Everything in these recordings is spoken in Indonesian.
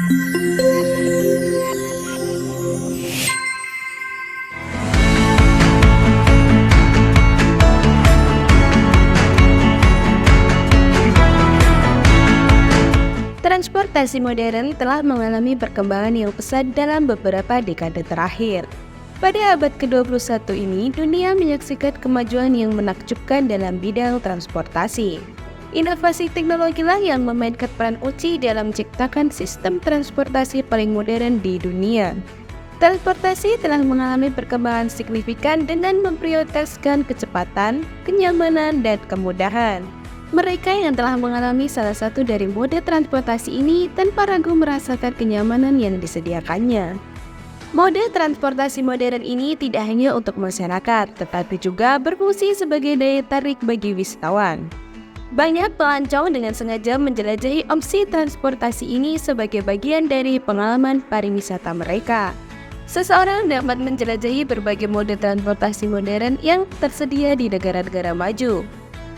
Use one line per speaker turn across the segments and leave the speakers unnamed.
Transportasi modern telah mengalami perkembangan yang pesat dalam beberapa dekade terakhir. Pada abad ke-21 ini, dunia menyaksikan kemajuan yang menakjubkan dalam bidang transportasi. Inovasi teknologilah yang memainkan peran kunci dalam menciptakan sistem transportasi paling modern di dunia. Transportasi telah mengalami perkembangan signifikan dengan memprioritaskan kecepatan, kenyamanan, dan kemudahan. Mereka yang telah mengalami salah satu dari mode transportasi ini tanpa ragu merasakan kenyamanan yang disediakannya. Mode transportasi modern ini tidak hanya untuk masyarakat, tetapi juga berfungsi sebagai daya tarik bagi wisatawan. Banyak pelancong dengan sengaja menjelajahi opsi transportasi ini sebagai bagian dari pengalaman pariwisata mereka. Seseorang dapat menjelajahi berbagai mode transportasi modern yang tersedia di negara-negara maju.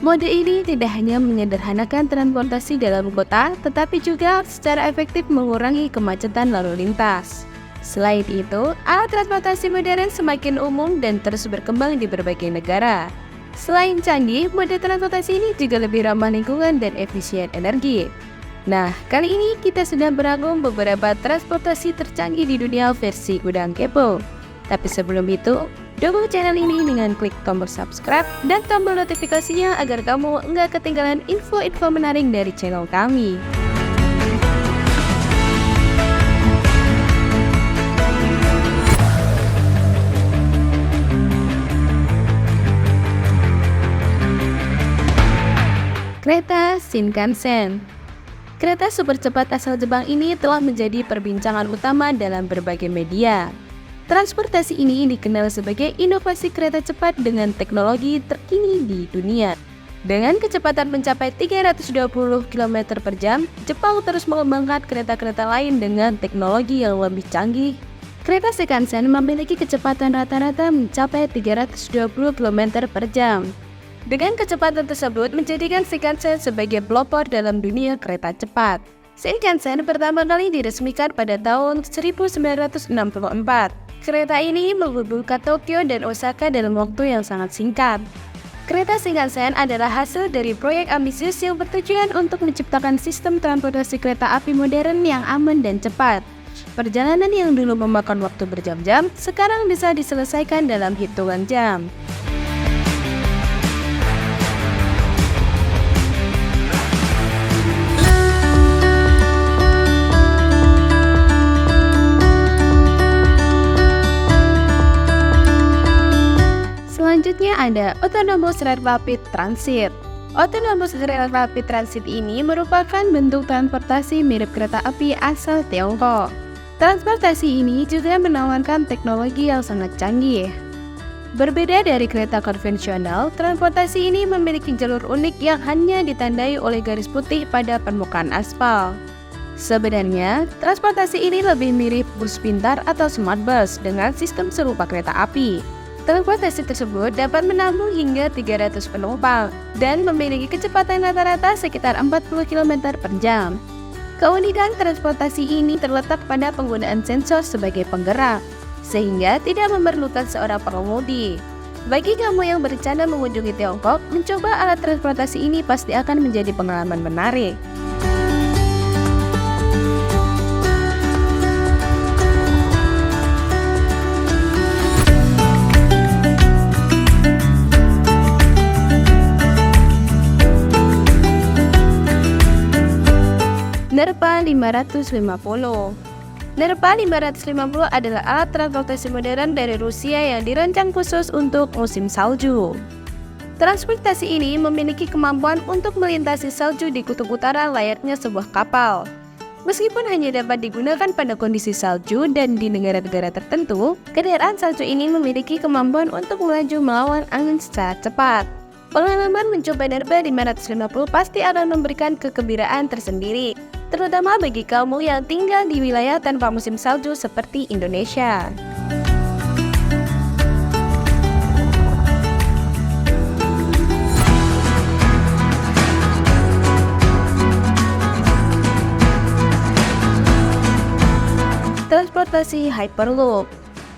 Mode ini tidak hanya menyederhanakan transportasi dalam kota, tetapi juga secara efektif mengurangi kemacetan lalu lintas. Selain itu, alat transportasi modern semakin umum dan terus berkembang di berbagai negara. Selain canggih, mode transportasi ini juga lebih ramah lingkungan dan efisien energi. Nah, kali ini kita sedang merangkum beberapa transportasi tercanggih di dunia versi Udang Kepo. Tapi sebelum itu, dukung channel ini dengan klik tombol subscribe dan tombol notifikasinya agar kamu nggak ketinggalan info-info menarik dari channel kami. Kereta Shinkansen. Kereta super cepat asal Jepang ini telah menjadi perbincangan utama dalam berbagai media. Transportasi ini dikenal sebagai inovasi kereta cepat dengan teknologi terkini di dunia. Dengan kecepatan mencapai 320 km per jam, Jepang terus mengembangkan kereta-kereta lain dengan teknologi yang lebih canggih. Kereta Shinkansen memiliki kecepatan rata-rata mencapai 320 km per jam. Dengan kecepatan tersebut menjadikan Shinkansen sebagai pelopor dalam dunia kereta cepat. Shinkansen pertama kali diresmikan pada tahun 1964. Kereta ini menghubungkan Tokyo dan Osaka dalam waktu yang sangat singkat. Kereta Shinkansen adalah hasil dari proyek ambisius yang bertujuan untuk menciptakan sistem transportasi kereta api modern yang aman dan cepat. Perjalanan yang dulu memakan waktu berjam-jam, sekarang bisa diselesaikan dalam hitungan jam. Selanjutnya ada Autonomous Rail Rapid Transit. Autonomous Rail Rapid Transit ini merupakan bentuk transportasi mirip kereta api asal Tiongkok. Transportasi ini juga menawarkan teknologi yang sangat canggih. Berbeda dari kereta konvensional, transportasi ini memiliki jalur unik yang hanya ditandai oleh garis putih pada permukaan aspal. Sebenarnya, transportasi ini lebih mirip bus pintar atau smart bus dengan sistem serupa kereta api. Transportasi tersebut dapat menampung hingga 300 penumpang dan memiliki kecepatan rata-rata sekitar 40 km per jam. Keunikan transportasi ini terletak pada penggunaan sensor sebagai penggerak, sehingga tidak memerlukan seorang pengemudi. Bagi kamu yang berencana mengunjungi Tiongkok, mencoba alat transportasi ini pasti akan menjadi pengalaman menarik. Nerpa 550. Nerpa 550 adalah alat transportasi modern dari Rusia yang dirancang khusus untuk musim salju. Transportasi ini memiliki kemampuan untuk melintasi salju di kutub utara layaknya sebuah kapal. Meskipun hanya dapat digunakan pada kondisi salju dan di negara-negara tertentu, kendaraan salju ini memiliki kemampuan untuk melaju melawan angin secara cepat. Pengalaman mencoba Nerpa 550 pasti akan memberikan kegembiraan tersendiri, terutama bagi kamu yang tinggal di wilayah tanpa musim salju seperti Indonesia. transportasi Hyperloop.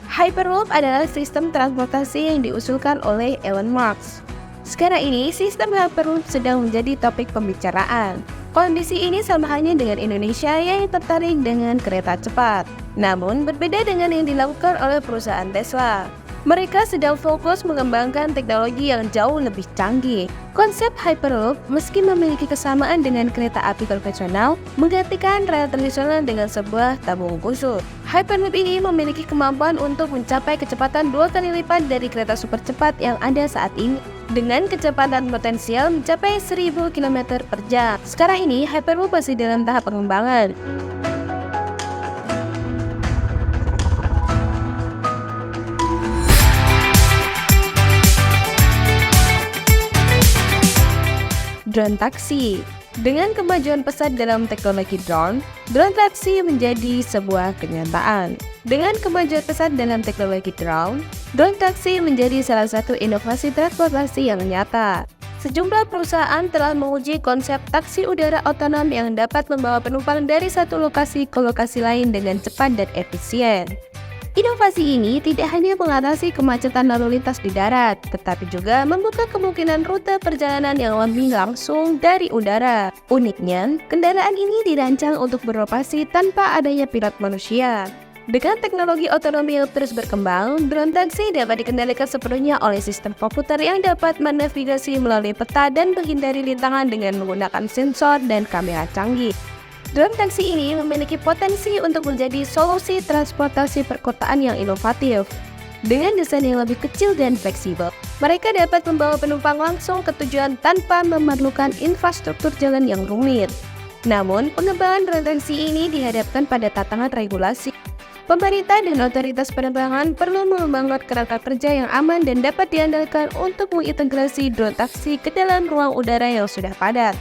Hyperloop adalah sistem transportasi yang diusulkan oleh Elon Musk. Sekarang ini, sistem Hyperloop sedang menjadi topik pembicaraan. Kondisi ini sama halnya dengan Indonesia yang tertarik dengan kereta cepat. Namun, berbeda dengan yang dilakukan oleh perusahaan Tesla. Mereka sedang fokus mengembangkan teknologi yang jauh lebih canggih. Konsep Hyperloop, meski memiliki kesamaan dengan kereta api konvensional, menggantikan rel tradisional dengan sebuah tabung khusus. Hyperloop ini memiliki kemampuan untuk mencapai kecepatan 2 kali lipat dari kereta super cepat yang ada saat ini, dengan kecepatan potensial mencapai 1000 km per jam. Sekarang ini, Hyperloop masih dalam tahap pengembangan. Drone taksi. Dengan kemajuan pesat dalam teknologi drone taksi menjadi sebuah kenyataan. Dengan kemajuan pesat dalam teknologi drone taksi menjadi salah satu inovasi transportasi yang nyata. Sejumlah perusahaan telah menguji konsep taksi udara otonom yang dapat membawa penumpang dari satu lokasi ke lokasi lain dengan cepat dan efisien. Inovasi ini tidak hanya mengatasi kemacetan lalu lintas di darat, tetapi juga membuka kemungkinan rute perjalanan yang lebih langsung dari udara. Uniknya, kendaraan ini dirancang untuk beroperasi tanpa adanya pilot manusia. Dengan teknologi otonomi yang terus berkembang, drone taksi dapat dikendalikan sepenuhnya oleh sistem komputer yang dapat menavigasi melalui peta dan menghindari rintangan dengan menggunakan sensor dan kamera canggih. Drone taksi ini memiliki potensi untuk menjadi solusi transportasi perkotaan yang inovatif. Dengan desain yang lebih kecil dan fleksibel, mereka dapat membawa penumpang langsung ke tujuan tanpa memerlukan infrastruktur jalan yang rumit. Namun, pengembangan drone taksi ini dihadapkan pada tantangan regulasi. Pemerintah dan otoritas penerbangan perlu membangun kerangka kerja yang aman dan dapat diandalkan untuk mengintegrasi drone taksi ke dalam ruang udara yang sudah padat.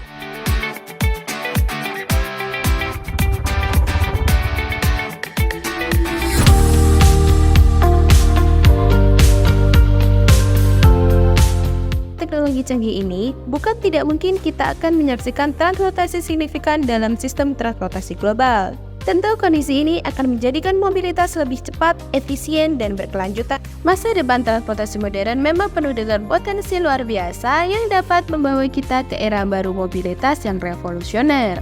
Teknologi canggih ini, bukan tidak mungkin kita akan menyaksikan transportasi signifikan dalam sistem transportasi global. Tentu kondisi ini akan menjadikan mobilitas lebih cepat, efisien, dan berkelanjutan. Masa depan transportasi modern memang penuh dengan potensi luar biasa yang dapat membawa kita ke era baru mobilitas yang revolusioner.